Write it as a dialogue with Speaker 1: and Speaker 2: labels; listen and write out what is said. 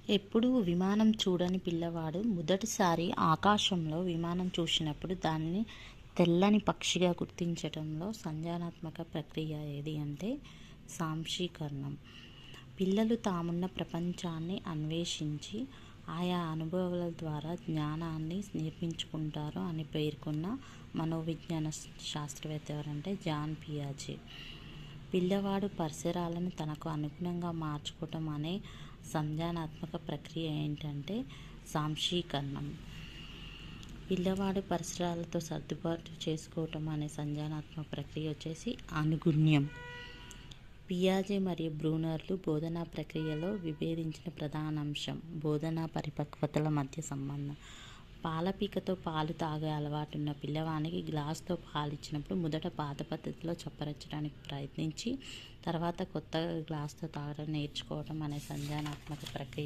Speaker 1: ఎప్పుడూ విమానం చూడని పిల్లవాడు మొదటిసారి ఆకాశంలో విమానం చూసినప్పుడు దానిని తెల్లని పక్షిగా గుర్తించటంలో సంజ్ఞానాత్మక ప్రక్రియ ఏది అంటే సాంశీకరణం. పిల్లలు తామున్న ప్రపంచాన్ని అన్వేషించి ఆయా అనుభవాల ద్వారా జ్ఞానాన్ని నిర్మించుకుంటారు అని పేర్కొన్న మనోవిజ్ఞాన శాస్త్రవేత్త ఎవరంటే జాన్ పియాజే. పిల్లవాడు పరిసరాలను తనకు అనుగుణంగా మార్చుకోవటం అనే సంజ్ఞానాత్మక ప్రక్రియ ఏంటంటే సాంశీకరణం. పిల్లవాడు పరిసరాలతో సర్దుబాటు చేసుకోవటం అనే సంజ్ఞానాత్మక ప్రక్రియ వచ్చేసి అనుగుణ్యం. పియాజే మరియు బ్రూనర్లు బోధనా ప్రక్రియలో విభేదించిన ప్రధాన అంశం బోధనా పరిపక్వతల మధ్య సంబంధం. పాలపీకతో పాలు తాగే అలవాటున్న పిల్లవానికి గ్లాసుతో పాలు ఇచ్చినప్పుడు మొదట పాత పద్ధతిలో చప్పరించడానికి ప్రయత్నించి తర్వాత కొత్తగా గ్లాసుతో తాగడం నేర్చుకోవడం అనే సంజ్ఞానాత్మక ప్రక్రియ